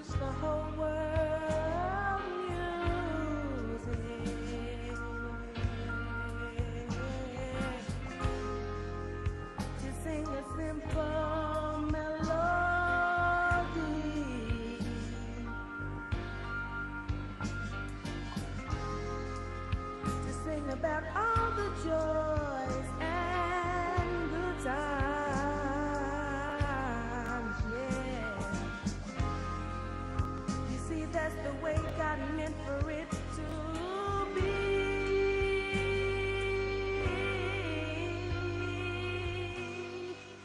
the whole world music to sing a simple melody, to sing about all the joys and good times, yeah. You see, that's the way God meant for it to be.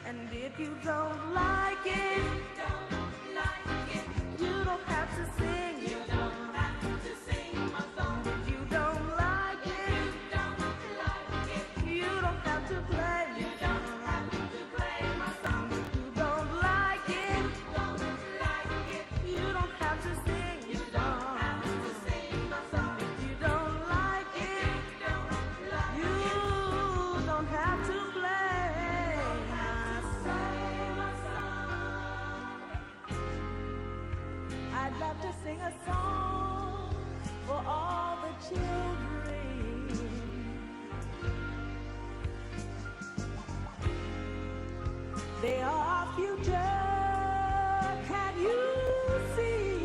And if you don't like it, you don't have to sing. You don't have to sing my song. If you don't like it, you don't have to play. You don't have to play my song. If you don't like it, you don't have to sing. You don't have to sing my song. If you don't like it, you don't have to play my song. I'd love to sing a song for all the children. They are our future. Can you see?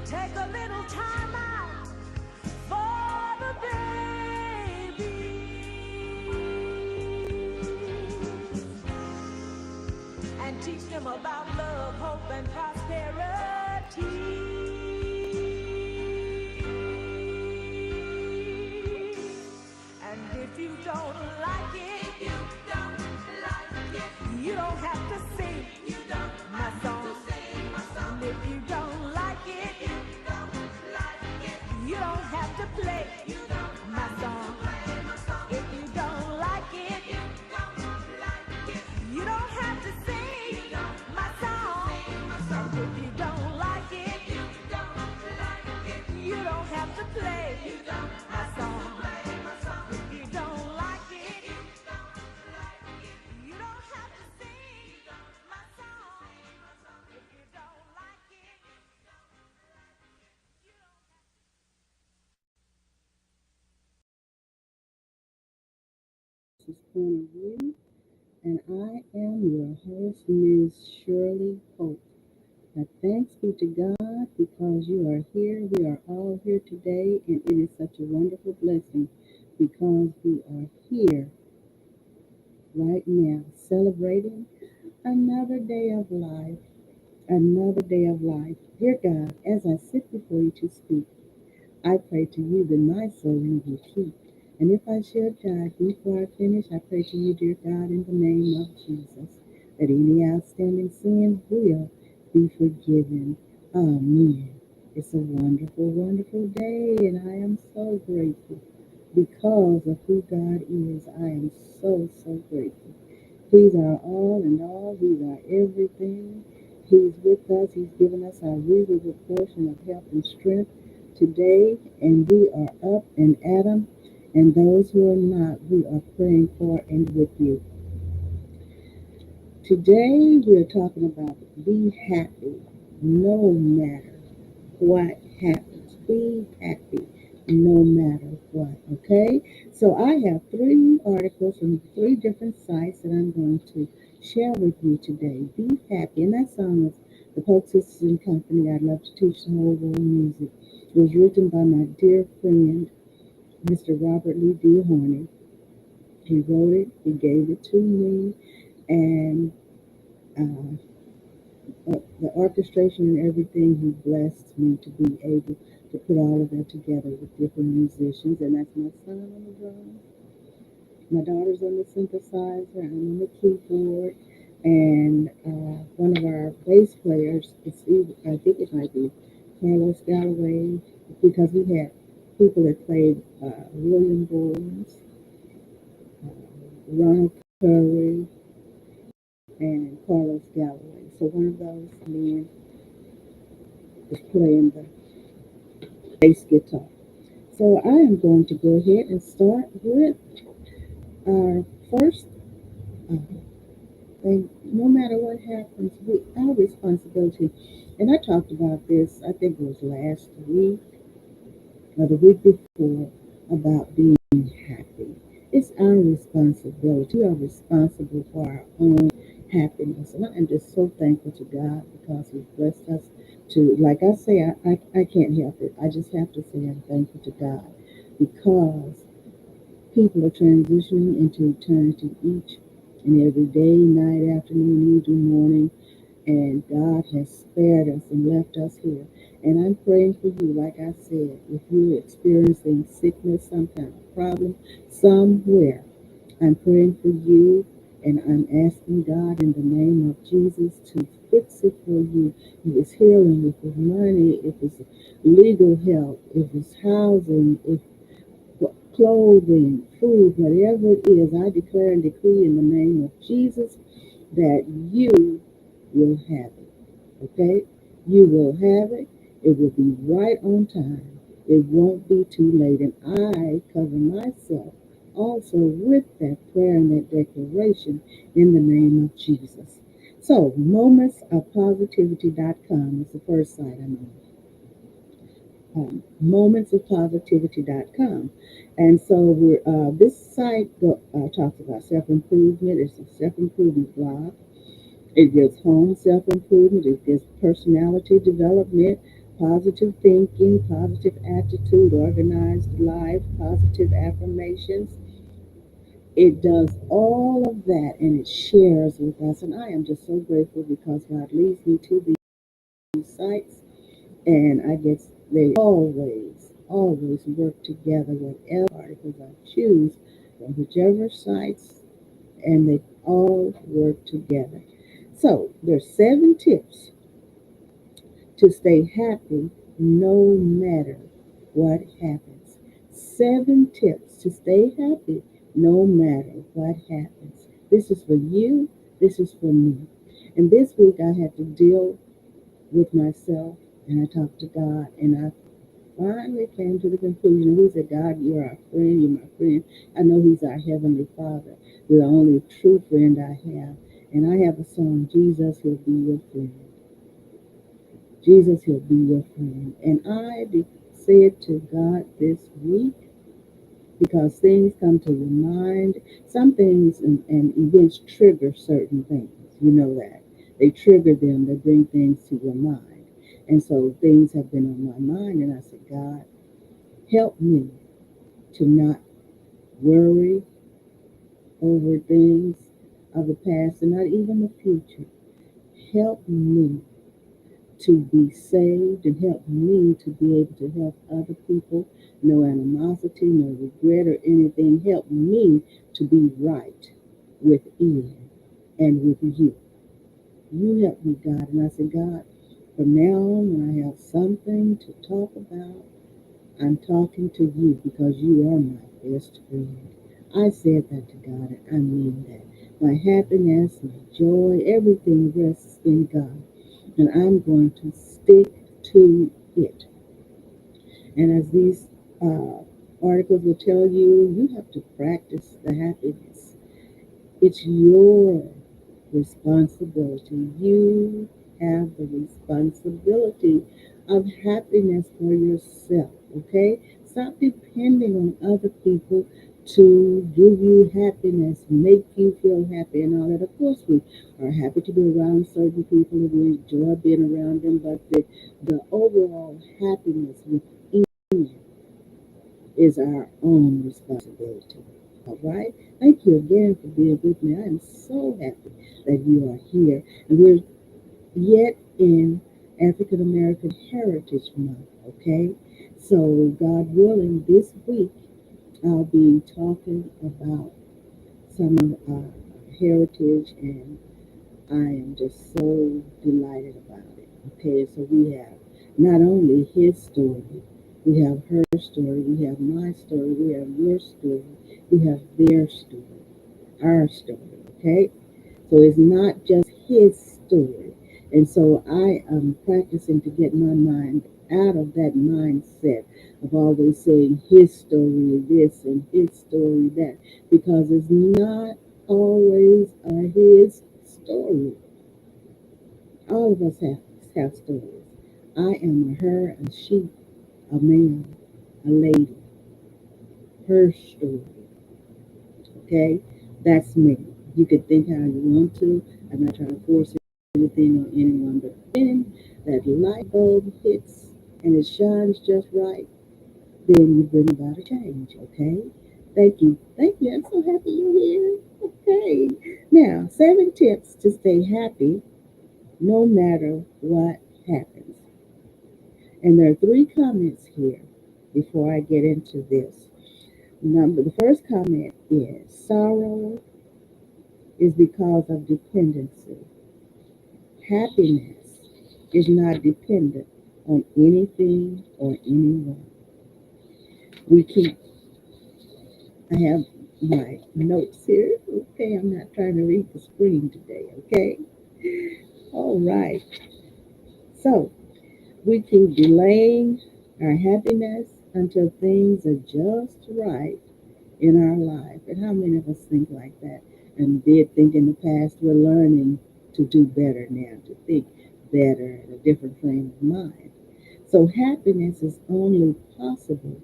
Take a little time out for the babies and teach them about love, hope, and prosperity. And if you don't like it, you don't have to sing my song. And if you don't like it, you don't have to play my song. If you don't like it, you don't have to sing my song. And if you don't like it, you don't have to play my song. If you don't like it, you don't have to sing my song. If you don't like it, you don't. This point of view, and I am your host, Ms. Shirley Polk. Thanks be to God because you are here. We are all here today, and it is such a wonderful blessing because we are here right now celebrating another day of life. Another day of life. Dear God, as I sit before you to speak, I pray to you that my soul you will keep. And if I should die before I finish, I pray to you, dear God, in the name of Jesus, that any outstanding sin will be forgiven. Amen. It's a wonderful, wonderful day, and I am so grateful because of who God is. I am so, so grateful. He's our all and all. He's our everything. He's with us. He's given us our reasonable portion of health and strength today, and we are up and at 'em. And those who are not, we are praying for and with you. Today, we are talking about be happy no matter what happens. Be happy no matter what, okay? So I have three articles from three different sites that I'm going to share with you today. Be happy. And that song was the Polk Sisters and Company. I'd love to teach the whole world music. It was written by my dear friend, Mr. Robert Lee D. Horney. He wrote it, he gave it to me, and uh, the orchestration and everything, he blessed me to be able to put all of that together with different musicians. And that's my son on the drums, my daughter's on the synthesizer, I'm on the keyboard, and one of our bass players, I think it might be Carlos Galloway, because we had people that played William Boyens, Ronald Curry, and Carlos Galloway. So one of those men is playing the bass guitar. So I am going to go ahead and start with our first uh, And no matter what happens, our responsibility, and I talked about this, I think it was last week or the week before, about being happy. It's our responsibility. We are responsible for our own happiness. And I am just so thankful to God because He's blessed us to, like I say, I can't help it. I just have to say I'm thankful to God because people are transitioning into eternity each and every day, night, afternoon, evening, morning, and God has spared us and left us here. And I'm praying for you, like I said, if you're experiencing sickness, some kind of problem somewhere, I'm praying for you and I'm asking God in the name of Jesus to fix it for you. If it's healing, if it's money, if it's legal help, if it's housing, if clothing, food, whatever it is, I declare and decree in the name of Jesus that you will have it. Okay? You will have it. It will be right on time. It won't be too late. And I cover myself also with that prayer and that declaration in the name of Jesus. So, momentsofpositivity.com is the first site I'm on. Momentsofpositivity.com. And so this site talks about self-improvement. It's a self-improvement blog. It gives home self-improvement. It gives personality development, positive thinking, positive attitude, organized life, positive affirmations. It does all of that and it shares with us. And I am just so grateful because God leads me to these sites and I get they always work together. Whatever articles I choose from whichever sites, and they all work together. So there's 7 tips to stay happy no matter what happens. 7 tips to stay happy no matter what happens. This is for you. This is for me. And this week I had to deal with myself and I talked to God and I finally came to the conclusion. He said, God, you're our friend. You're my friend. I know He's our Heavenly Father, the only true friend I have. And I have a song, Jesus, He'll be your friend. Jesus, He'll be your friend. And said to God this week, because things come to your mind, some things and events trigger certain things. You know that. They trigger them, they bring things to your mind. And so things have been on my mind, and I said, God, help me to not worry over things of the past and not even the future. Help me to be saved and help me to be able to help other people. No animosity, no regret or anything. Help me to be right within and with you. You help me, God. And I said, God, from now on, when I have something to talk about, I'm talking to you because you are my best friend. I said that to God, and I mean that. My happiness, my joy, everything rests in God. And I'm going to stick to it. And as these articles will tell you, you have to practice the happiness. It's your responsibility. You have the responsibility of happiness for yourself, okay? Stop depending on other people to give you happiness, make you feel happy and all that. Of course, we are happy to be around certain people and we enjoy being around them, but the overall happiness within is our own responsibility. All right? Thank you again for being with me. I am so happy that you are here. And we're yet in African American Heritage Month, okay? So, God willing, this week I'll be talking about some of our heritage, and I am just so delighted about it. Okay, so we have not only his story, we have her story, we have my story, we have your story, we have their story, our story. Okay, so it's not just his story. And so I am practicing to get my mind out of that mindset of always saying his story this and his story that, because it's not always his story. All of us have stories. I am a her, a she, a man, a lady. Her story. Okay? That's me. You can think how you want to. I'm not trying to force anything on anyone, but when that light bulb hits and it shines just right, then you bring about a change. Okay? Thank you. Thank you. I'm so happy you're here. Okay. Now, 7 tips to stay happy no matter what happens. And there are 3 comments here before I get into this. The first comment is sorrow is because of dependency. Happiness is not dependent on anything or anyone. We keep, I have my notes here. Okay, I'm not trying to read the screen today. Okay, all right. So we keep delaying our happiness until things are just right in our life. And how many of us think like that and did think in the past? We're learning to do better now, to think better in a different frame of mind. So happiness is only possible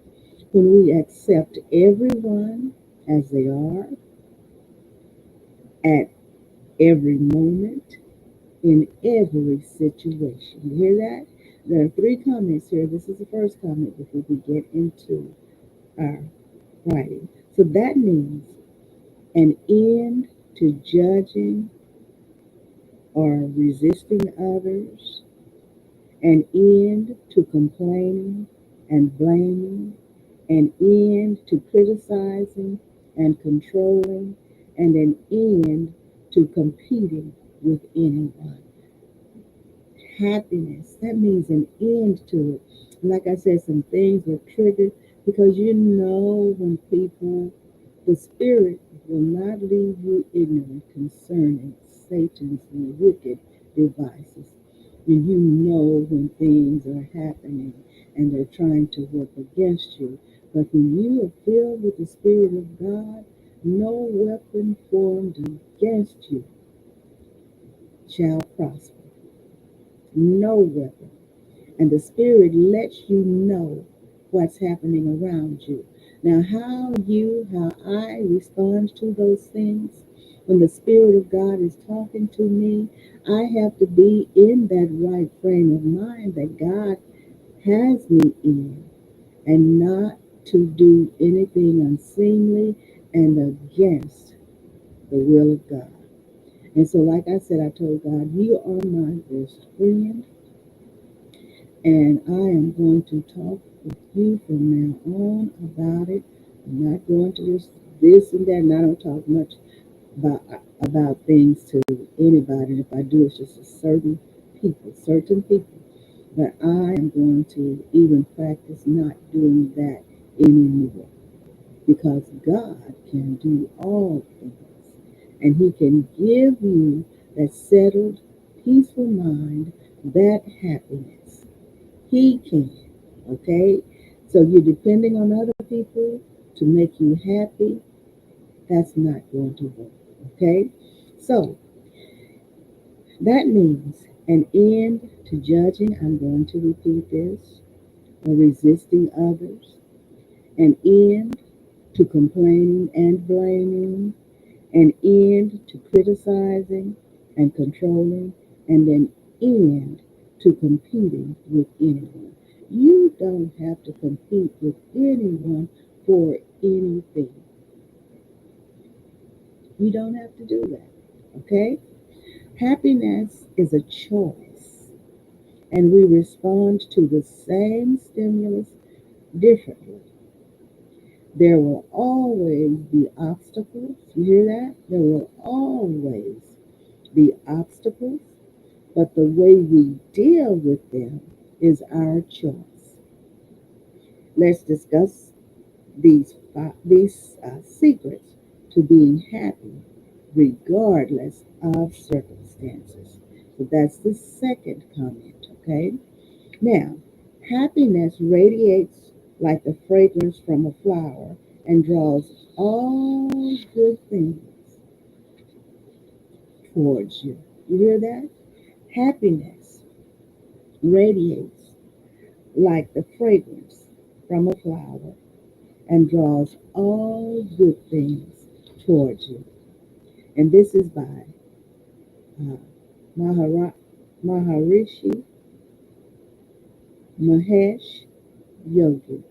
when we accept everyone as they are at every moment in every situation. You hear that? There are 3 comments here. This is the first comment before we get into our writing. So that means an end to judging or resisting others, an end to complaining and blaming, an end to criticizing and controlling, and an end to competing with anyone. Happiness, that means an end to it. Like I said, some things were triggered because you know when people, the spirit will not leave you ignorant concerning Satan's wicked devices. And you know when things are happening and they're trying to work against you. But when you are filled with the Spirit of God, no weapon formed against you shall prosper. No weapon. And the Spirit lets you know what's happening around you. Now, how I respond to those things, when the Spirit of God is talking to me, I have to be in that right frame of mind that God has me in, and not to do anything unseemly and against the will of God. And so, like I said, I told God, you are my best friend. And I am going to talk with you from now on about it. I'm not going to just this and that, and I don't talk much about things to anybody. And if I do, it's just a certain people. But I am going to even practice not doing that anymore because God can do all things, and He can give you that settled, peaceful mind, that happiness. He can. Okay? So you're depending on other people to make you happy. That's not going to work. Okay? So that means an end to judging. I'm going to repeat this. Or resisting others. An end to complaining and blaming. An end to criticizing and controlling. And an end to competing with anyone. You don't have to compete with anyone for anything. You don't have to do that. Okay? Happiness is a choice, and we respond to the same stimulus differently. There will always be obstacles. You hear that? There will always be obstacles, but the way we deal with them is our choice. Let's discuss these secrets to being happy regardless of circumstances. So that's the second comment, okay? Now, happiness radiates like the fragrance from a flower and draws all good things towards you. You hear that? Happiness radiates like the fragrance from a flower and draws all good things towards you. And this is by uh, Mahara- Maharishi Mahesh Yogi.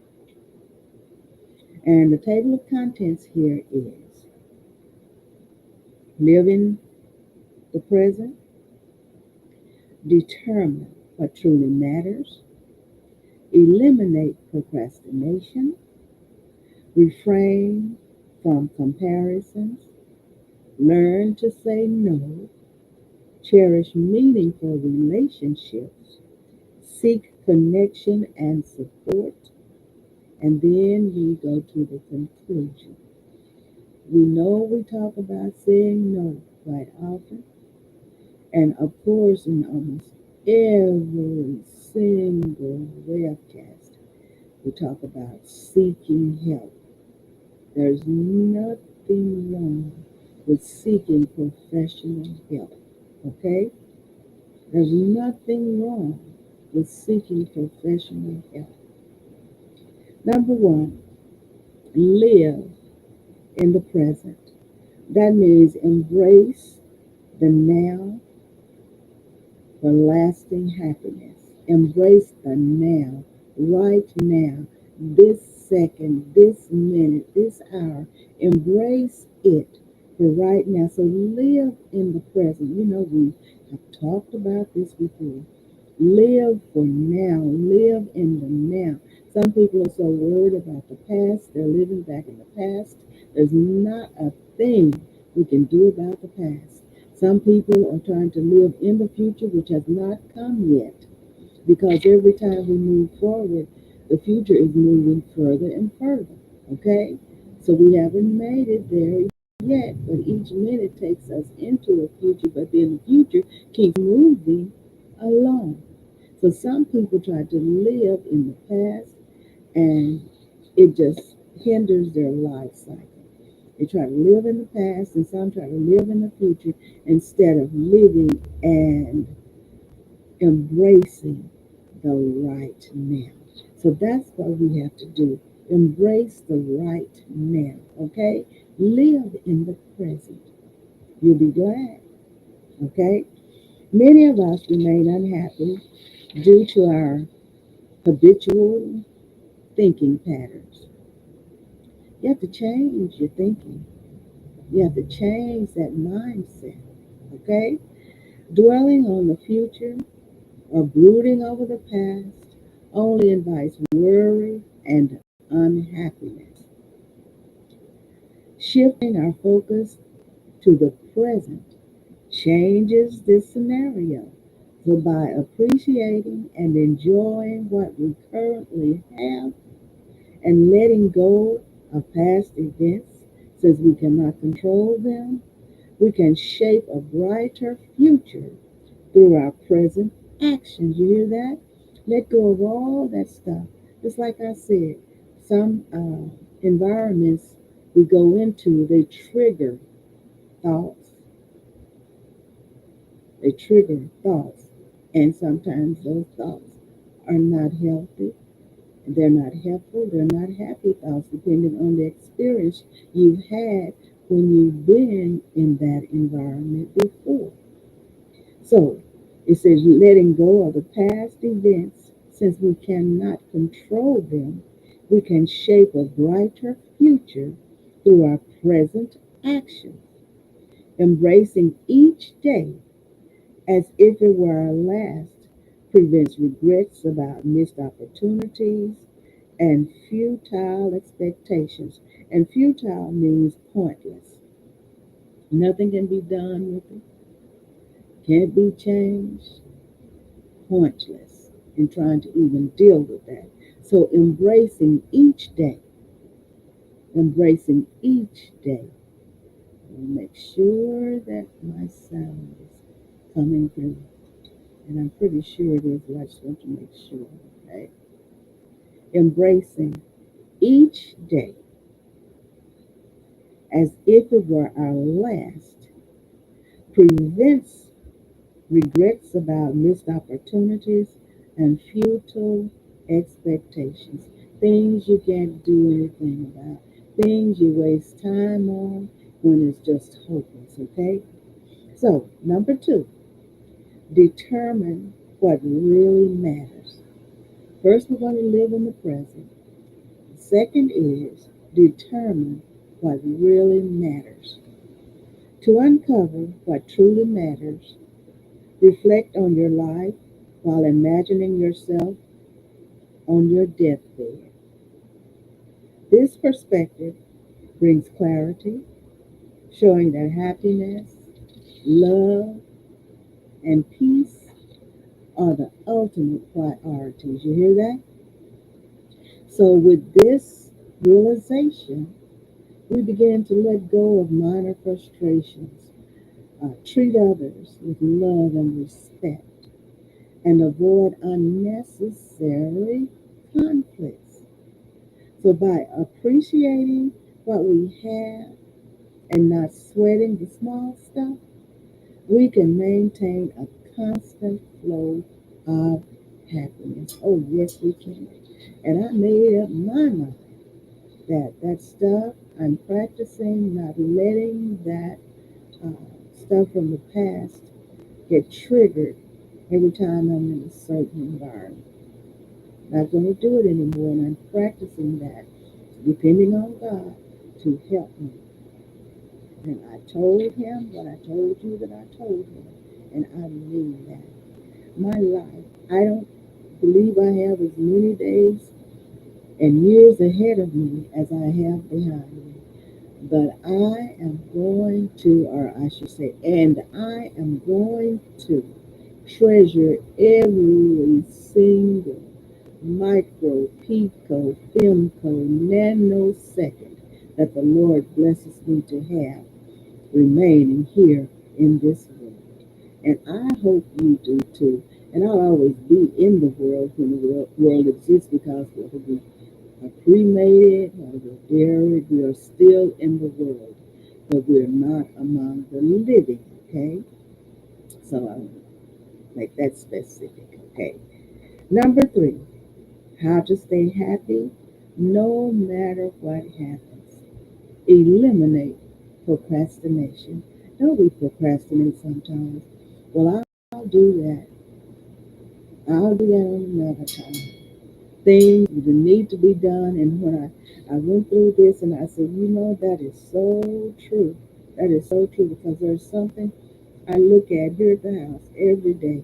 And the table of contents here is live in the present, determine what truly matters, eliminate procrastination, refrain from comparisons, learn to say no, cherish meaningful relationships, seek connection and support, and then we go to the conclusion. We know we talk about saying no quite often, and of course, in almost every single webcast, we talk about seeking help. There's nothing wrong with seeking professional help, okay? There's nothing wrong with seeking professional help. Number one, live in the present. That means embrace the now for lasting happiness. Embrace the now, right now, this second, this minute, this hour. Embrace it for right now. So live in the present. You know, we have talked about this before. Live for now. Live in the now. Some people are so worried about the past. They're living back in the past. There's not a thing we can do about the past. Some people are trying to live in the future, which has not come yet, because every time we move forward, the future is moving further and further. Okay? So we haven't made it there yet, but each minute takes us into a future, but then the future keeps moving along. So some people try to live in the past and it just hinders their life cycle. They try to live in the past and some try to live in the future instead of living and embracing the right now. So that's what we have to do. Embrace the right now, okay? Live in the present. You'll be glad, okay? Many of us remain unhappy due to our habitual thinking patterns. You have to change your thinking. You have to change that mindset, okay? Dwelling on the future or brooding over the past only invites worry and unhappiness. Shifting our focus to the present changes this scenario. So by appreciating and enjoying what we currently have and letting go of past events, since we cannot control them, we can shape a brighter future through our present actions. You hear that? Let go of all that stuff. Just like I said, some environments we go into, they trigger thoughts. They trigger thoughts. And sometimes those thoughts are not healthy. They're not helpful. They're not happy thoughts, depending on the experience you've had when you've been in that environment before. So it says letting go of the past events, since we cannot control them, we can shape a brighter future through our present actions, embracing each day as if it were our last prevents regrets about missed opportunities and futile expectations. And futile means pointless. Nothing can be done with it, can't be changed, pointless in trying to even deal with that. So embracing each day. I'll make sure that my sound is coming through. And I'm pretty sure it is, but I just want to make sure. Okay. Embracing each day as if it were our last prevents regrets about missed opportunities and futile expectations. Things you can't do anything about. Things you waste time on when it's just hopeless, okay? So, number two, determine what really matters. First, we're going to live in the present. Second is determine what really matters. To uncover what truly matters, reflect on your life while imagining yourself on your deathbed. This perspective brings clarity, showing that happiness, love, and peace are the ultimate priorities. You hear that? So, with this realization, we begin to let go of minor frustrations, treat others with love and respect, and avoid unnecessary conflicts. So, by appreciating what we have and not sweating the small stuff, we can maintain a constant flow of happiness. Oh, yes, we can. And I made up my mind that stuff I'm practicing, not letting that stuff from the past get triggered every time I'm in a certain environment. Not going to do it anymore, and I'm practicing that, depending on God to help me. And I told him what I told you that I told him, and I mean that. My life, I don't believe I have as many days and years ahead of me as I have behind me. But I am going to, or I should say, and I am going to treasure every single micro, pico, femco, nanosecond that the Lord blesses me to have remaining here in this world. And I hope you do too. And I'll always be in the world when the world exists because whether we are cremated, whether we're buried, we are still in the world, but we're not among the living, okay? So I'll make that specific, okay? Number three, how to stay happy no matter what happens. Eliminate procrastination. Don't we procrastinate sometimes? Well, I'll do that. I'll do that on another time. Things that need to be done, and when I went through this and I said, that is so true. That is so true because there's something I look at here at the house every day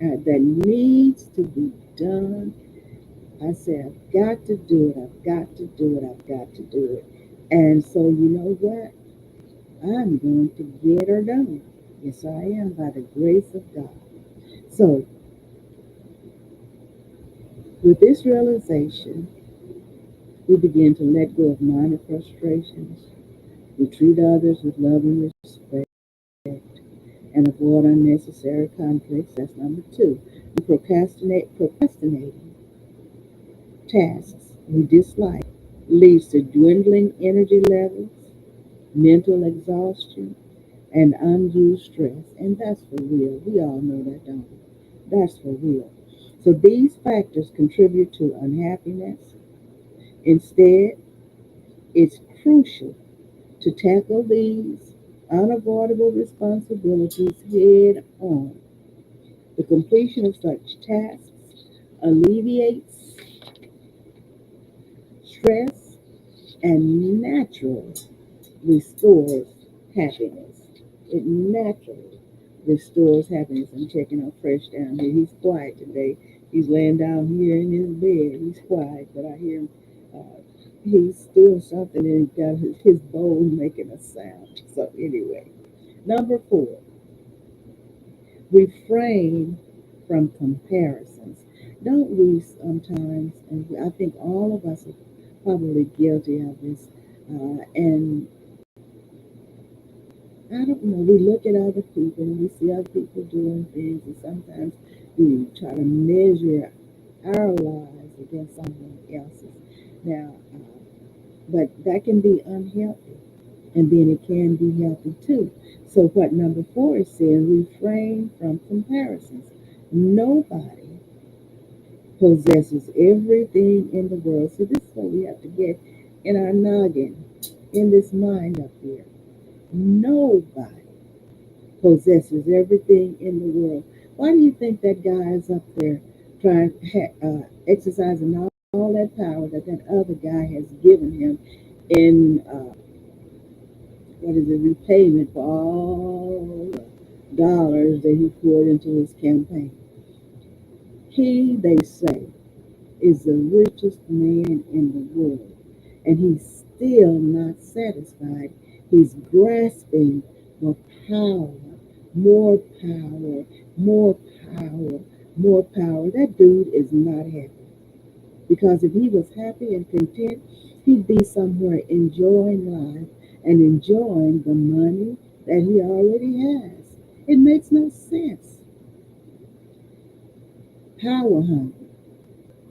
that needs to be done. I said, I've got to do it. I've got to do it. I've got to do it. And so, you know what? I'm going to get her done. Yes, I am by the grace of God. So, with this realization, we begin to let go of minor frustrations. We treat others with love and respect and avoid unnecessary conflicts. That's number two. We procrastinating tasks we dislike leads to dwindling energy levels, mental exhaustion, and undue stress. And that's for real. We all know that, don't we? That's for real. So these factors contribute to unhappiness. Instead, it's crucial to tackle these unavoidable responsibilities head on. The completion of such tasks alleviates stress and naturally restores happiness. It naturally restores happiness. I'm checking out Fresh down here. He's quiet today. He's laying down here in his bed. He's quiet, but I hear him. He's doing something and he got his bowl making a sound. So anyway, number four, refrain from comparisons. Don't we sometimes, and I think all of us are probably guilty of this, and I don't know, we look at other people and we see other people doing things, and sometimes we try to measure our lives against someone else's. Now, but that can be unhealthy. and then it can be healthy too. So, what number four is saying, refrain from comparisons. Nobody possesses everything in the world. So, this is what we have to get in our noggin, in this mind up here. Nobody possesses everything in the world. Why do you think that guy is up there trying exercising all that power that that other guy has given him in what is it, repayment for all the dollars that he poured into his campaign? He, they say, is the richest man in the world, and he's still not satisfied. He's grasping for power, more power, more power, more power. That dude is not happy. Because if he was happy and content, he'd be somewhere enjoying life and enjoying the money that he already has. It makes no sense. Power hungry,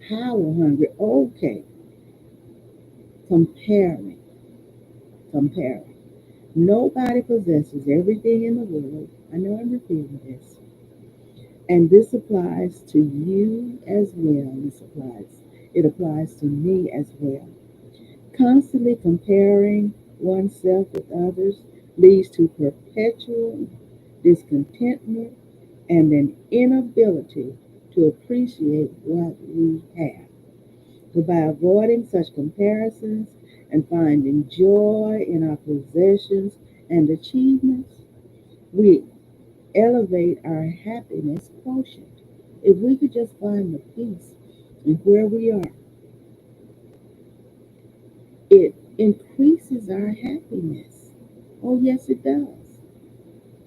power hungry. Okay, comparing, comparing. Nobody possesses everything in the world. I know I'm repeating this. And this applies to you as well. It applies to me as well. Constantly comparing oneself with others leads to perpetual discontentment and an inability to appreciate what we have. But by avoiding such comparisons and finding joy in our possessions and achievements, we elevate our happiness quotient. If we could just find the peace in where we are, it increases our happiness. Oh, yes, it does.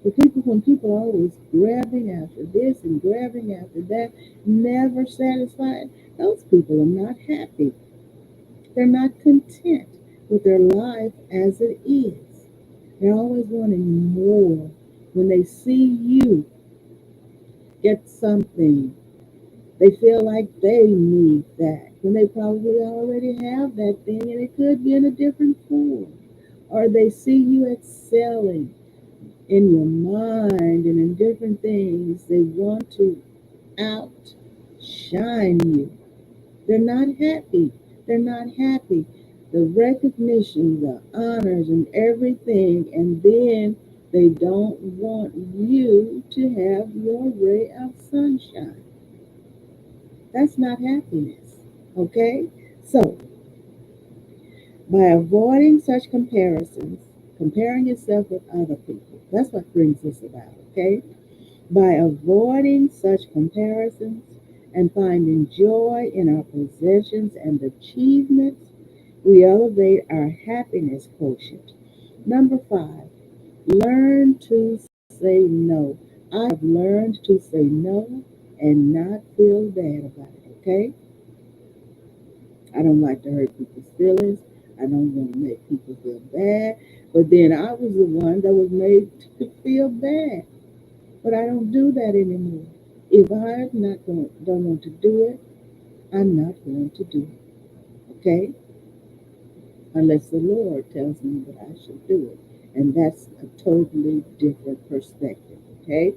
When people are always grabbing after this and grabbing after that, never satisfied, those people are not happy. They're not content with their life as it is. They're always wanting more. When they see you get something, they feel like they need that when they probably already have that thing and it could be in a different form. Or they see you excelling in your mind and in different things. They want to outshine you. They're not happy. They're not happy. The recognition, the honors, and everything, and then they don't want you to have your ray of sunshine. That's not happiness. Okay? So, by avoiding such comparisons, comparing yourself with other people, that's what brings this about. Okay? By avoiding such comparisons and finding joy in our possessions and achievements, we elevate our happiness quotient. Number five, learn to say no. I have learned to say no and not feel bad about it, okay? I don't like to hurt people's feelings. I don't want to make people feel bad. But then I was the one that was made to feel bad. But I don't do that anymore. If don't want to do it, I'm not going to do it. Okay? Unless the Lord tells me that I should do it. And that's a totally different perspective. Okay?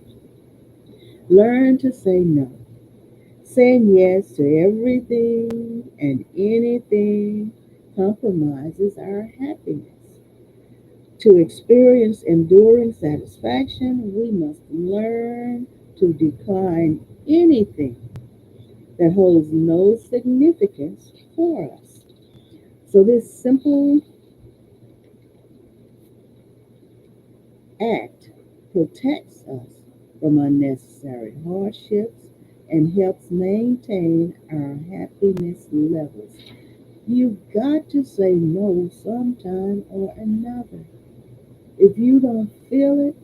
Learn to say no. Saying yes to everything and anything compromises our happiness. To experience enduring satisfaction, we must learn to decline anything that holds no significance for us. So, this simple act protects us from unnecessary hardships and helps maintain our happiness levels. You've got to say no sometime or another. If you don't feel it,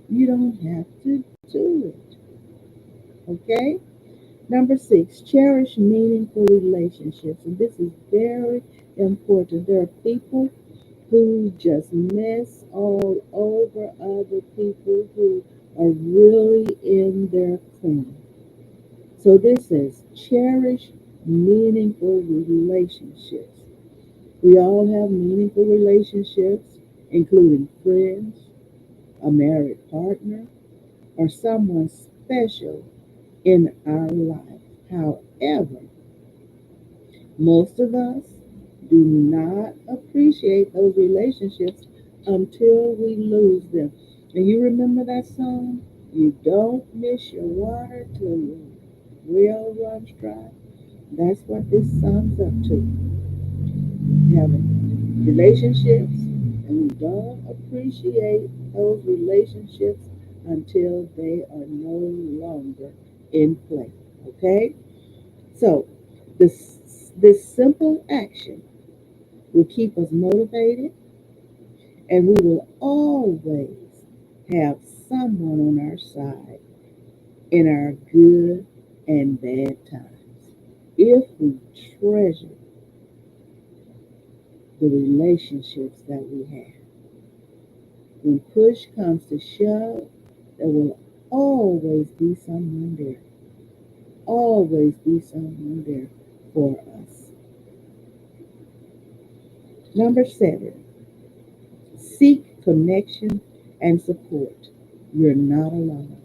you don't have to do it. Okay? Number six, cherish meaningful relationships. And this is very important. There are people who just mess all over other people who are really in their corner. So this says cherish meaningful relationships. We all have meaningful relationships including friends, a married partner, or someone special in our life. However, most of us do not appreciate those relationships until we lose them. And you remember that song? You don't miss your water till your well runs dry. That's what this sum's up to. Having relationships, and we don't appreciate those relationships until they are no longer in play. Okay? So, this simple action will keep us motivated, and we will always have someone on our side in our good and bad times if we treasure the relationships that we have. When push comes to shove, there will always be someone there, always be someone there for us. Number 7, seek connection and support. You're not alone.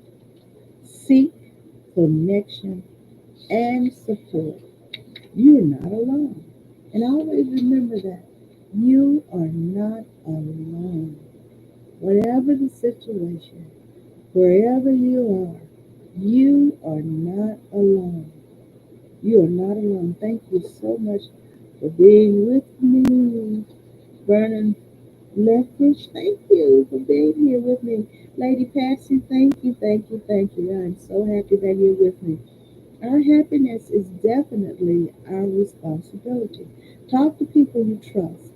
Seek connection and support. You're not alone. And always remember that you are not alone. Whatever the situation, wherever you are not alone. You are not alone. Thank you so much for being with me, Vernon Lethbridge. Thank you for being here with me. Lady Patsy, thank you, thank you, thank you. I'm so happy that you're with me. Our happiness is definitely our responsibility. Talk to people you trust.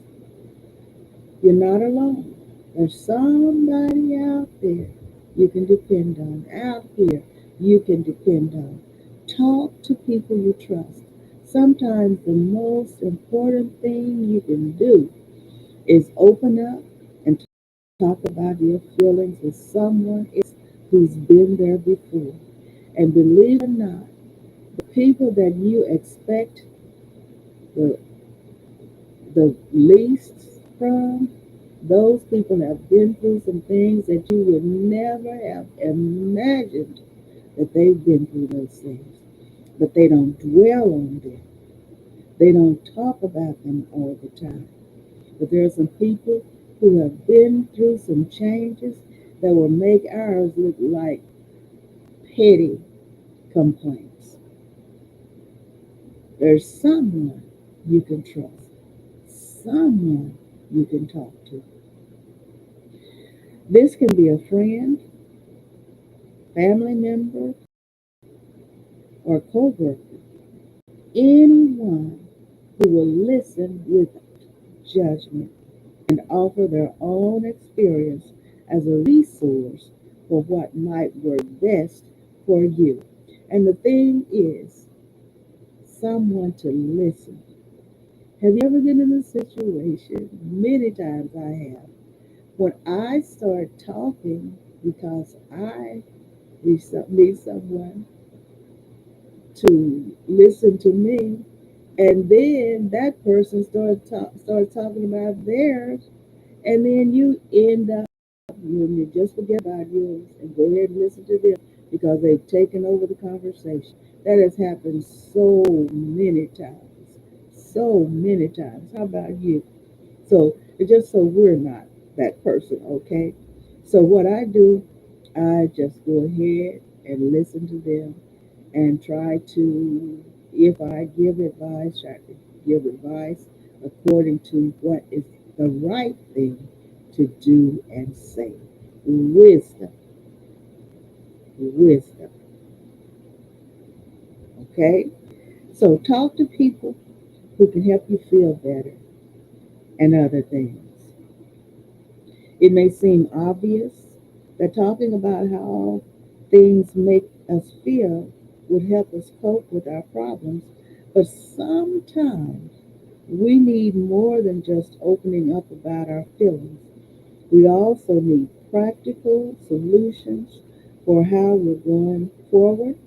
You're not alone. There's somebody out there you can depend on. Out here you can depend on. Talk to people you trust. Sometimes the most important thing you can do is open up and talk about your feelings with someone else who's been there before. And believe it or not, the people that you expect the the least from, those people have been through some things that you would never have imagined that they've been through those things. But they don't dwell on them. They don't talk about them all the time. But there are some people who have been through some changes that will make ours look like petty complaints. There's someone you can trust, someone you can talk to. This can be a friend, family member, or coworker. Anyone who will listen with judgment and offer their own experience as a resource for what might work best for you. And the thing is, someone to listen. Have you ever been in a situation? Many times I have. When I start talking because I need someone to listen to me, and then that person starts talking about theirs, and then you end up you just forget about yours and go ahead and listen to them because they've taken over the conversation. That has happened so many times, so many times. How about you? So it's just so we're not that person, okay? So what I do, I just go ahead and listen to them and try to, if I give advice, try to give advice according to what is the right thing to do and say. Wisdom, wisdom, okay? So talk to people who can help you feel better and other things. It may seem obvious that talking about how things make us feel would help us cope with our problems, but sometimes we need more than just opening up about our feelings. We also need practical solutions for how we're going forward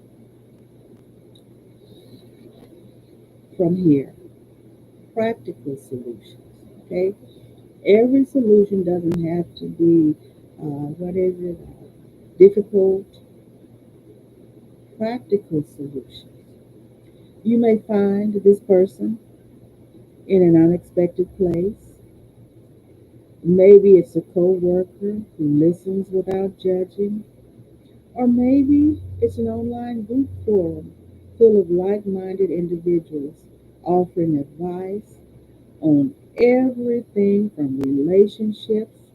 from here. Practical solutions, okay? Every solution doesn't have to be, what is it, difficult, practical solutions. You may find this person in an unexpected place. Maybe it's a coworker who listens without judging, or maybe it's an online group forum full of like-minded individuals offering advice on everything from relationships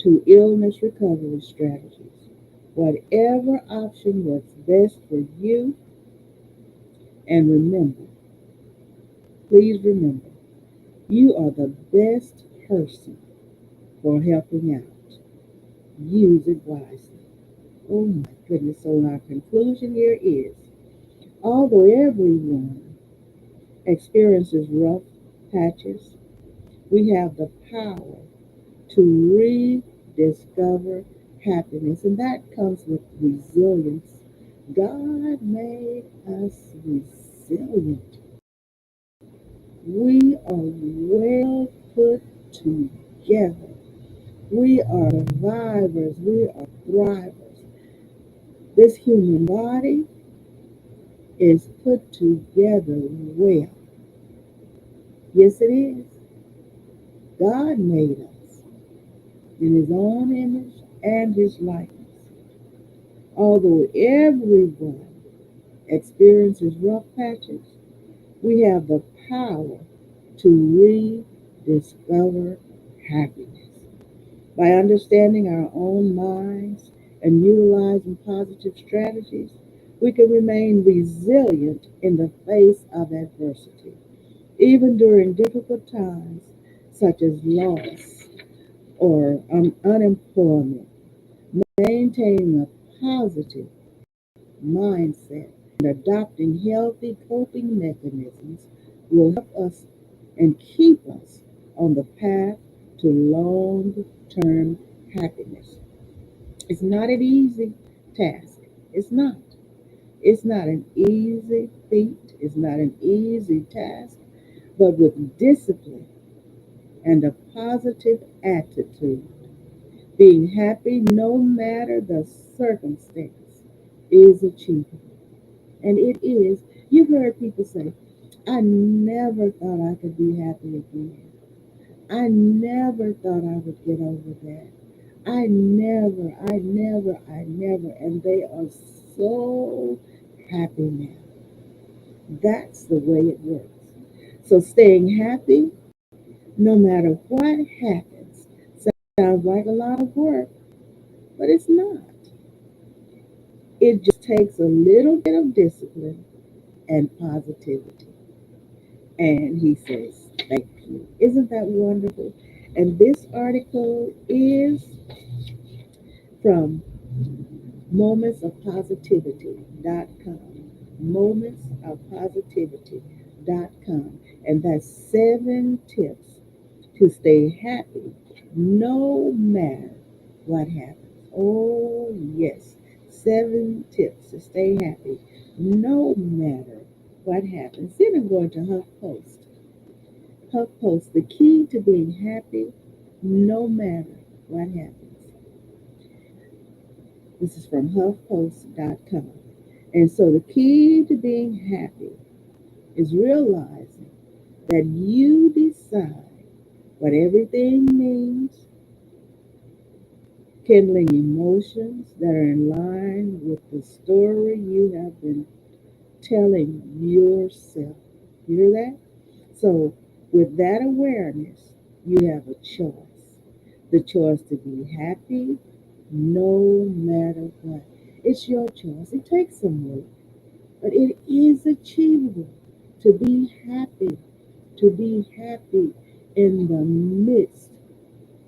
to illness recovery strategies. Whatever option works best for you, and remember, please remember, you are the best person for helping out. Use it wisely. Oh my goodness. So our conclusion here is, although everyone experiences rough patches, we have the power to rediscover happiness, and that comes with resilience. God made us resilient. We are well put together. We are survivors. We are thrivers. This human body is put together well. Yes, it is. God made us in His own image and His likeness. Although everyone experiences rough patches, we have the power to rediscover happiness. By understanding our own minds and utilizing positive strategies, we can remain resilient in the face of adversity. Even during difficult times, such as loss or unemployment, maintaining a positive mindset and adopting healthy coping mechanisms will help us and keep us on the path to long term happiness. It's not an easy task. It's not. It's not an easy feat. It's not an easy task. But with discipline and a positive attitude, being happy no matter the circumstance is achievable. And it is. You've heard people say, I never thought I could be happy again. I never thought I would get over that. I never. And they are so happy now. That's the way it works. So staying happy, no matter what happens, sounds like a lot of work, but it's not. It just takes a little bit of discipline and positivity. And he says, thank you. Isn't that wonderful? And this article is from momentsofpositivity.com. Momentsofpositivity.com. And that's 7 tips to stay happy no matter what happens. Oh, yes. 7 tips to stay happy no matter what happens. Then I'm going to HuffPost. HuffPost, the key to being happy no matter what happens. This is from HuffPost.com. And so the key to being happy is realizing that you decide what everything means, kindling emotions that are in line with the story you have been telling yourself. You hear that? So, with that awareness, you have a choice. The choice to be happy no matter what. It's your choice. It takes some work, but it is achievable to be happy, to be happy in the midst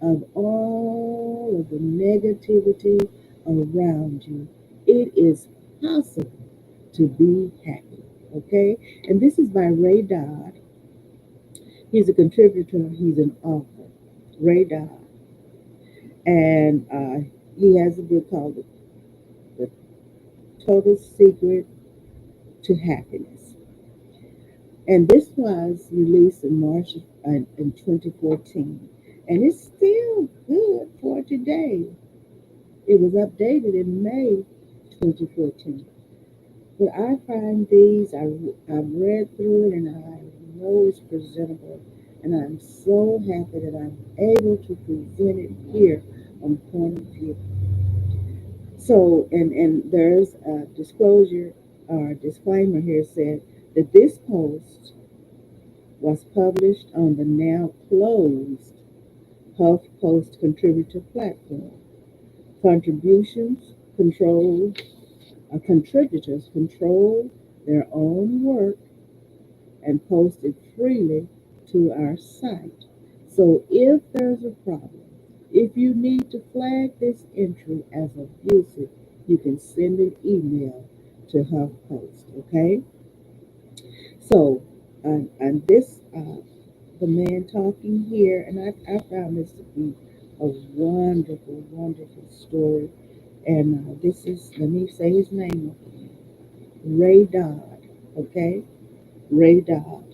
of all of the negativity around you. It is possible to be happy. Okay? And this is by Ray Dodd. He's a contributor, he's an author. Ray Dodd. And he has a book called The Total Secret to Happiness. And this was released in March in 2014. and it's still good for today. It was updated in May 2014. But I find these, I've read through it and I know it's presentable. And I'm so happy that I'm able to present it here on Point of View. So, and there's a disclosure or disclaimer here said that this post was published on the now closed HuffPost contributor platform. Contributions control Contributors control their own work and post it freely to our site. So if there's a problem, if you need to flag this entry as abusive, you can send an email to HuffPost, okay? So, and this, the man talking here, and I found this to be a wonderful, wonderful story. And this is, let me say his name again, Ray Dodd, okay? Ray Dodd.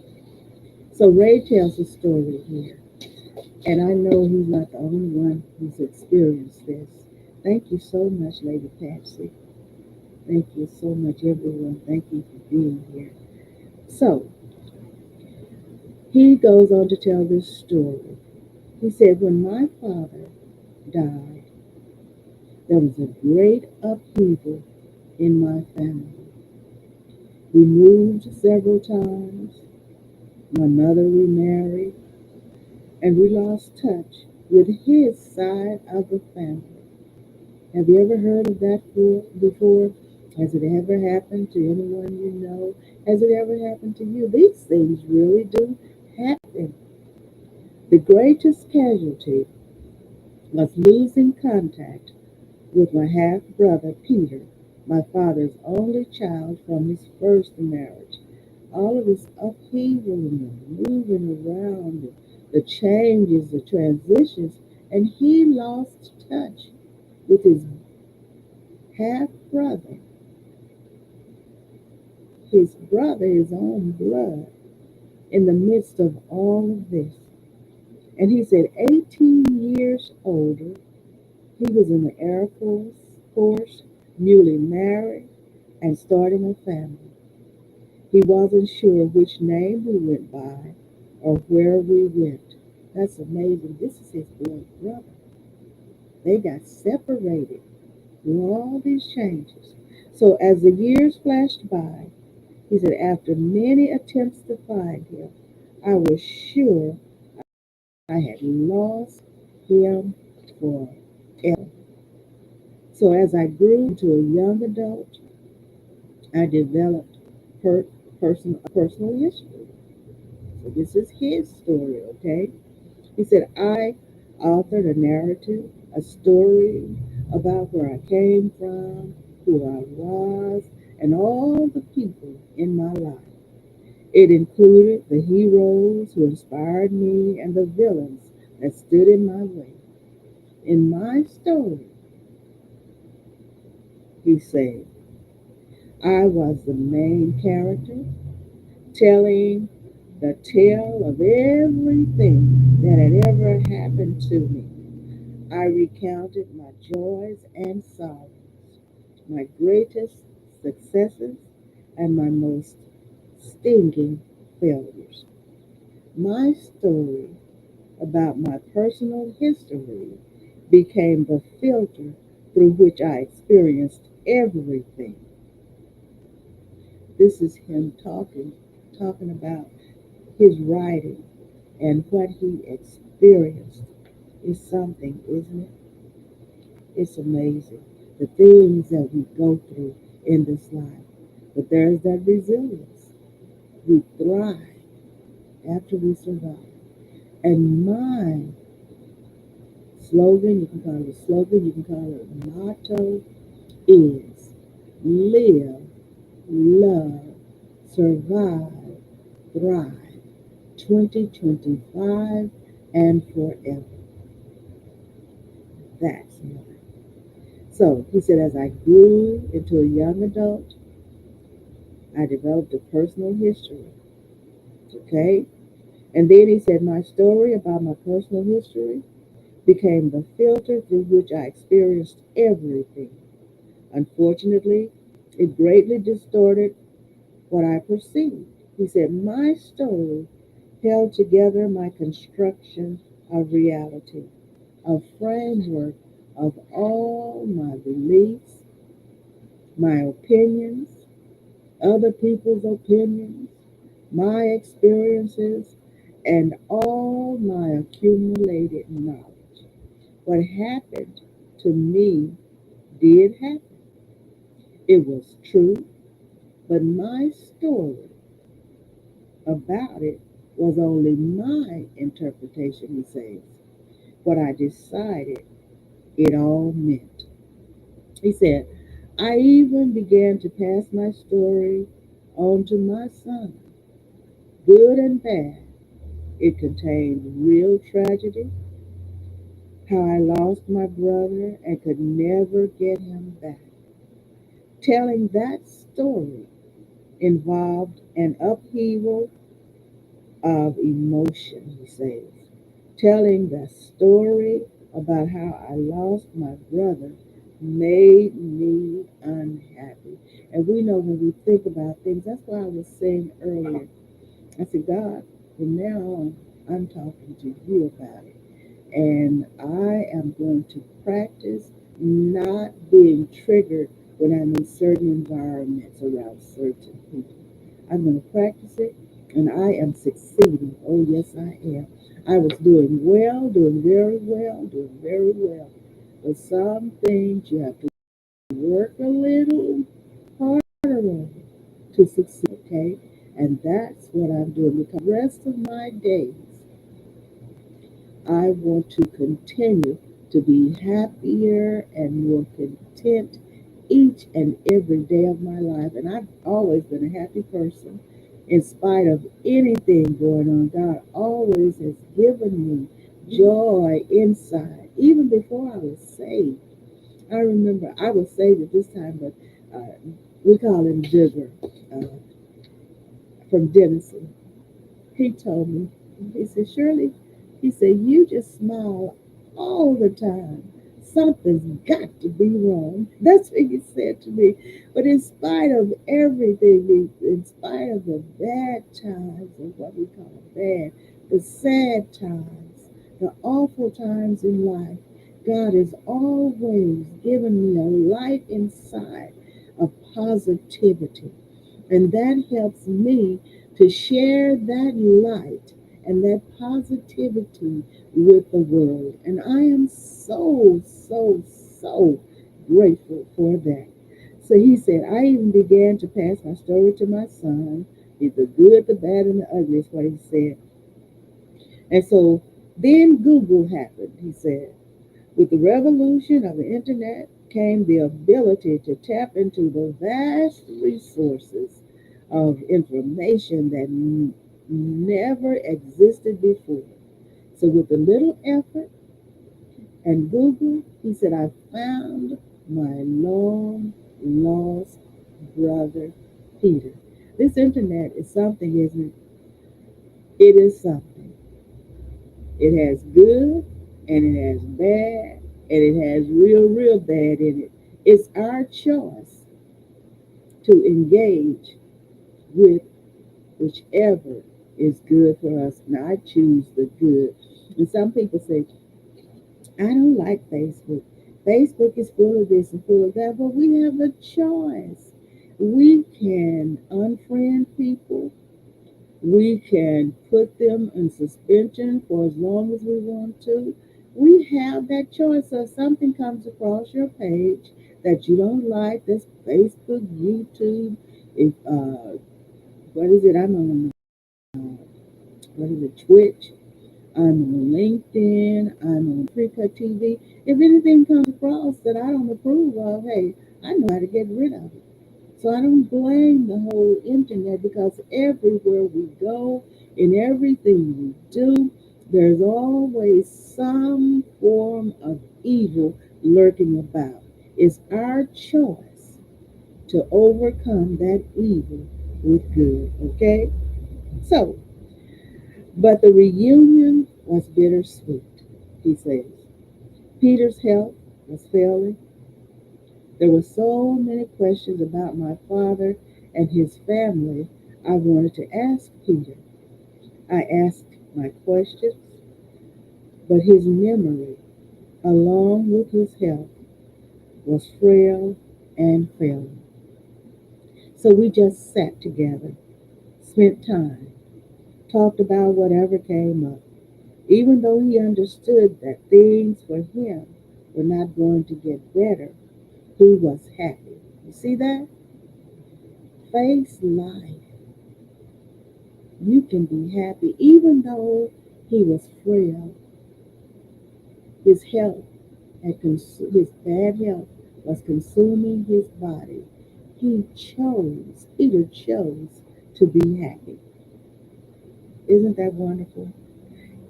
So Ray tells a story here, and I know he's not the only one who's experienced this. Thank you so much, Lady Patsy. Thank you so much, everyone. Thank you for being here. So he goes on to tell this story. He said, when my father died, there was a great upheaval in my family. We moved several times. My mother remarried, and we lost touch with his side of the family. Have you ever heard of that before? Has it ever happened to anyone you know? Has it ever happened to you? These things really do happen. The greatest casualty was losing contact with my half brother Peter, my father's only child from his first marriage. All of this upheaval and the moving around, the changes, the transitions, and he lost touch with his half brother, his brother, his own blood, in the midst of all of this. And he said, 18 years older, he was in the Air Force, newly married, and starting a family. He wasn't sure which name we went by or where we went. That's amazing. This is his blood brother. They got separated through all these changes. So as the years flashed by, he said, after many attempts to find him, I was sure I had lost him forever. So as I grew into a young adult, I developed per- personal history. So this is his story, okay? He said, I authored a narrative, a story about where I came from, who I was, and all the people in my life. It included the heroes who inspired me and the villains that stood in my way. In my story, he said, I was the main character, telling the tale of everything that had ever happened to me. I recounted my joys and sorrows, my greatest successes, and my most stinging failures. My story about my personal history became the filter through which I experienced everything. This is him talking about his writing and what he experienced. Is something, isn't it? It's amazing the things that we go through in this life. But there's that resilience. We thrive after we survive. And my slogan, you can call it a slogan, you can call it a motto, is live, love, survive, thrive, 2025 and forever. That's mine. So he said, as I grew into a young adult, I developed a personal history. Okay? And then he said, my story about my personal history became the filter through which I experienced everything. Unfortunately, it greatly distorted what I perceived. He said, my story held together my construction of reality, a framework of all my beliefs, my opinions, other people's opinions, my experiences, and all my accumulated knowledge. What happened to me did happen. It was true, but my story about it was only my interpretation, he says. What I decided it all meant. He said, I even began to pass my story on to my son, good and bad. It contained real tragedy, how I lost my brother and could never get him back. Telling that story involved an upheaval of emotion, he says. Telling the story about how I lost my brother made me unhappy. And we know when we think about things, that's why I was saying earlier, I said, God, from now on, I'm talking to you about it. And I am going to practice not being triggered when I'm in certain environments around certain people. I'm going to practice it, and I am succeeding. Oh, yes, I am. I was doing well, doing very well, doing very well. But some things you have to work a little harder on to succeed, okay? And that's what I'm doing because the rest of my days, I want to continue to be happier and more content each and every day of my life. And I've always been a happy person. In spite of anything going on, God always has given me joy inside, even before I was saved. I remember I was saved at this time, but we call him Jigger from Denison. He told me, he said, Shirley, he said, you just smile all the time. Something's got to be wrong. That's what he said to me. But in spite of everything, in spite of the bad times, and what we call bad, the sad times, the awful times in life, God has always given me a light inside of positivity. And that helps me to share that light and that positivity with the world. And I am so, so, so grateful for that. So he said, I even began to pass my story to my son. He's the good, the bad, and the ugly, is what he said. And so then Google happened, he said. With the revolution of the internet came the ability to tap into the vast resources of information that never existed before. So, with a little effort and Google, he said, I found my long lost brother, Peter. This internet is something, isn't it? It is something. It has good and it has bad and it has real, real bad in it. It's our choice to engage with whichever is good for us. And I choose the good. And some people say, I don't like Facebook. Facebook is full of this and full of that, but we have a choice. We can unfriend people. We can put them in suspension for as long as we want to. We have that choice. So if something comes across your page that you don't like, that's Facebook, YouTube, if what is it? I'm on what is it, Twitch. I'm on LinkedIn. I'm on Africa TV. If anything comes across that I don't approve of, hey, I know how to get rid of it. So I don't blame the whole internet because everywhere we go, in everything we do, there's always some form of evil lurking about. It's our choice to overcome that evil with good. Okay? So But the reunion was bittersweet, he says. Peter's health was failing. There were so many questions about my father and his family I wanted to ask Peter. I asked my questions, but his memory, along with his health, was frail and failing. So we just sat together, spent time, talked about whatever came up. Even though he understood that things for him were not going to get better, he was happy. You see that? Face life. You can be happy even though he was frail. His health his bad health was consuming his body. Peter chose to be happy. Isn't that wonderful?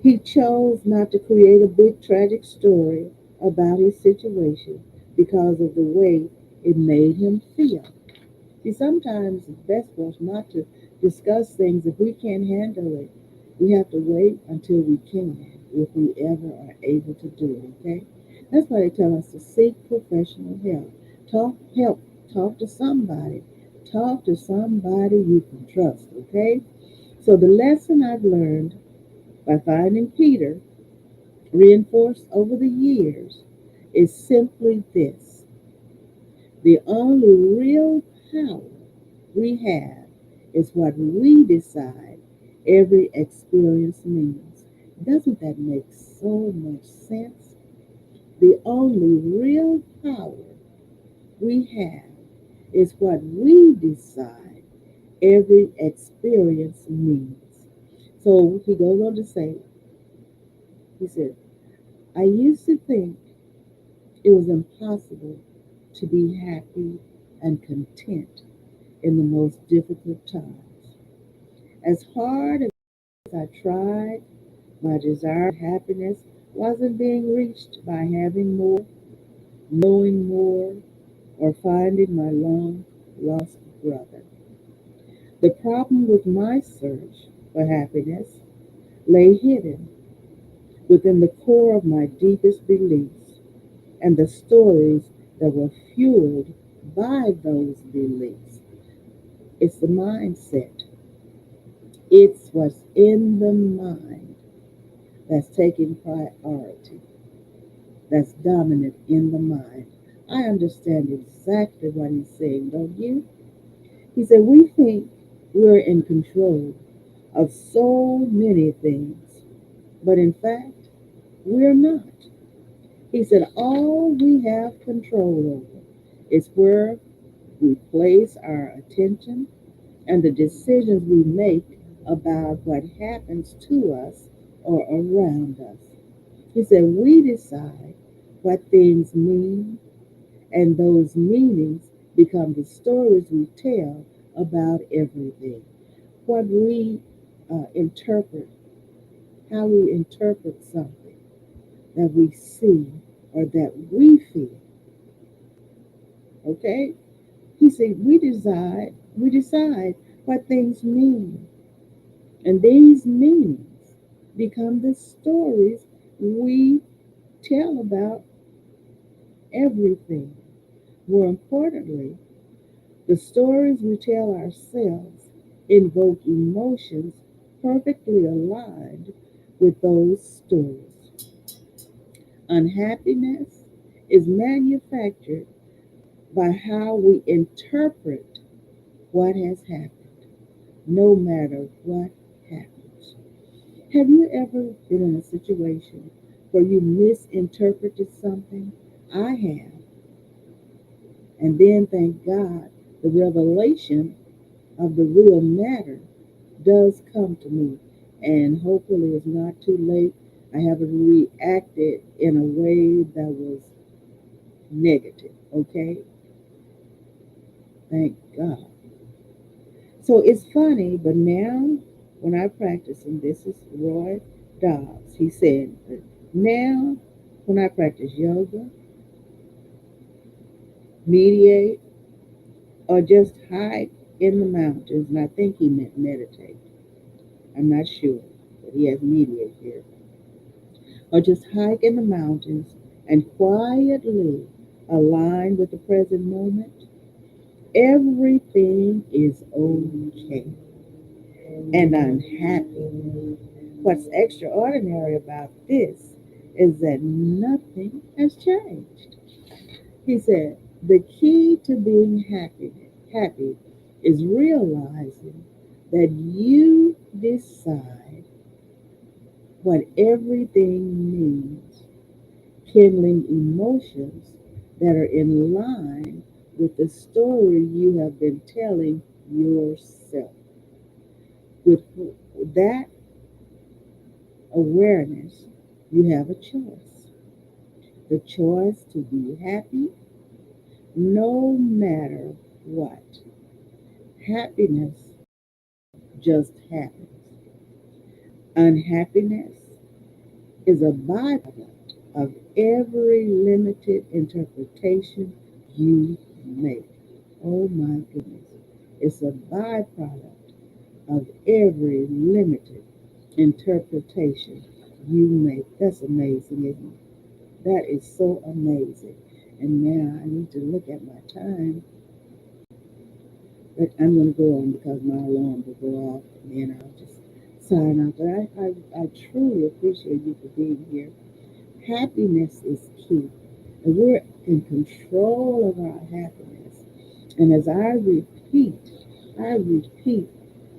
He chose not to create a big tragic story about his situation because of the way it made him feel. See, sometimes it's best for us not to discuss things if we can't handle it. We have to wait until we can, if we ever are able to do it, okay? That's why they tell us to seek professional help. Help, talk to somebody. Talk to somebody you can trust, okay? So the lesson I've learned by finding Peter, reinforced over the years, is simply this: the only real power we have is what we decide every experience means. Doesn't that make so much sense? The only real power we have is what we decide every experience means. So he goes on to say, he said, I used to think it was impossible to be happy and content in the most difficult times. As hard as I tried, my desire for happiness wasn't being reached by having more, knowing more, or finding my long lost brother. The problem with my search for happiness lay hidden within the core of my deepest beliefs and the stories that were fueled by those beliefs. It's the mindset. It's what's in the mind that's taking priority, that's dominant in the mind. I understand exactly what he's saying, don't you? He said, we think we're in control of so many things, but in fact, we're not. He said, all we have control over is where we place our attention and the decisions we make about what happens to us or around us. He said, we decide what things mean, and those meanings become the stories we tell about everything. What we interpret, how we interpret something that we see or that we feel. Okay? He said, we decide what things mean. And these meanings become the stories we tell about everything. More importantly, the stories we tell ourselves invoke emotions perfectly aligned with those stories. Unhappiness is manufactured by how we interpret what has happened, no matter what happens. Have you ever been in a situation where you misinterpreted something? I have. And then, thank God, the revelation of the real matter does come to me. And hopefully, it's not too late. I haven't reacted in a way that was negative. Okay? Thank God. So it's funny, but now when I practice, and this is Roy Dobbs, he said, now when I practice yoga, meditate, or just hike in the mountains, and I think he meant meditate. I'm not sure. He has media here. Or just hike in the mountains and quietly align with the present moment. Everything is okay. And I'm happy. What's extraordinary about this is that nothing has changed. He said, the key to being happy is realizing that you decide what everything means, kindling emotions that are in line with the story you have been telling yourself. With that awareness, you have a choice. The choice to be happy no matter what. Happiness just happens. Unhappiness is a byproduct of every limited interpretation you make. Oh my goodness. It's a byproduct of every limited interpretation you make. That's amazing, isn't it? That is so amazing. And now I need to look at my time, but I'm going to go on because my alarm will go off and then I'll just sign off. But I truly appreciate you for being here. Happiness is key. And we're in control of our happiness. And as I repeat,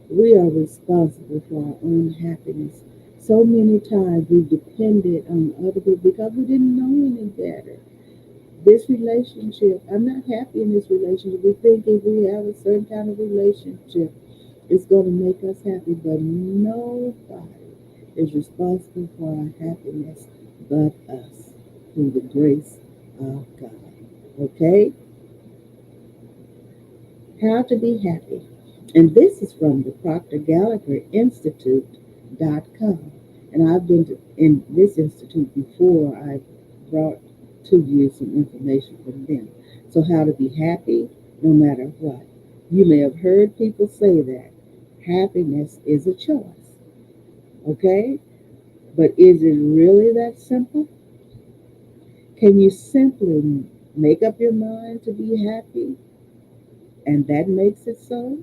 we are responsible for our own happiness. So many times we depended on other people because we didn't know any better. This relationship, I'm not happy in this relationship. We think if we have a certain kind of relationship, it's going to make us happy, but nobody is responsible for our happiness but us through the grace of God. Okay? How to be happy. And this is from the Proctor Gallagher Institute.com. And I've been in this institute before. I brought to you some information from them. So, how to be happy no matter what. You may have heard people say that happiness is a choice. Okay? But is it really that simple? Can you simply make up your mind to be happy and that makes it so?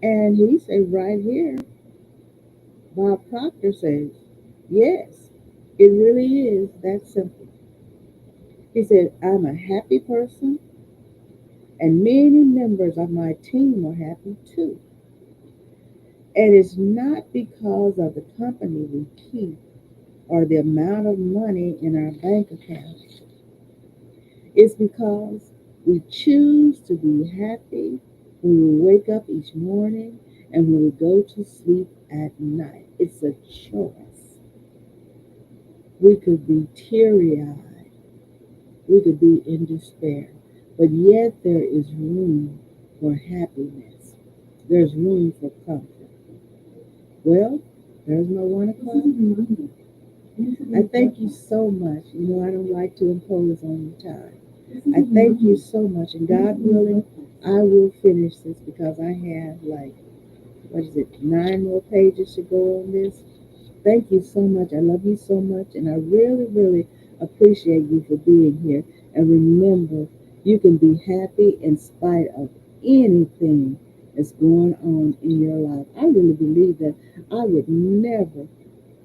And he said right here, Bob Proctor says, yes, it really is that simple. He said, I'm a happy person, and many members of my team are happy too. And it's not because of the company we keep or the amount of money in our bank account. It's because we choose to be happy when we wake up each morning and when we go to sleep at night. It's a choice. We could be teary eyed. We could be in despair. But yet there is room for happiness. There's room for comfort. Well, there's my 1 o'clock. I thank you so much. You know, I don't like to impose on your time. I thank you so much. And God willing, I will finish this because I have like, what is it, 9 more pages to go on this. Thank you so much. I love you so much. And I really, really appreciate you for being here. And remember, you can be happy in spite of anything that's going on in your life. I really believe that I would never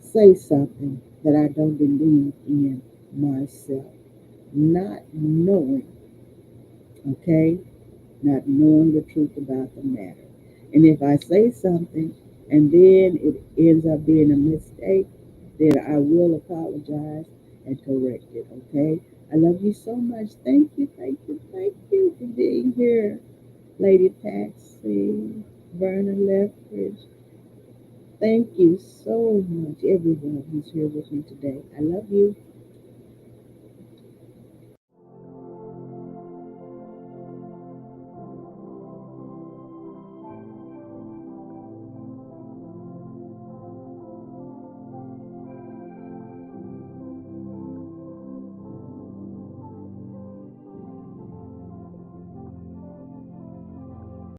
say something that I don't believe in myself. Not knowing, okay? Not knowing the truth about the matter. And if I say something and then it ends up being a mistake, then I will apologize and correct it, okay? I love you so much. Thank you, thank you, thank you for being here, Lady Patsy, Verna Lethbridge. Thank you so much, everyone who's here with me today. I love you.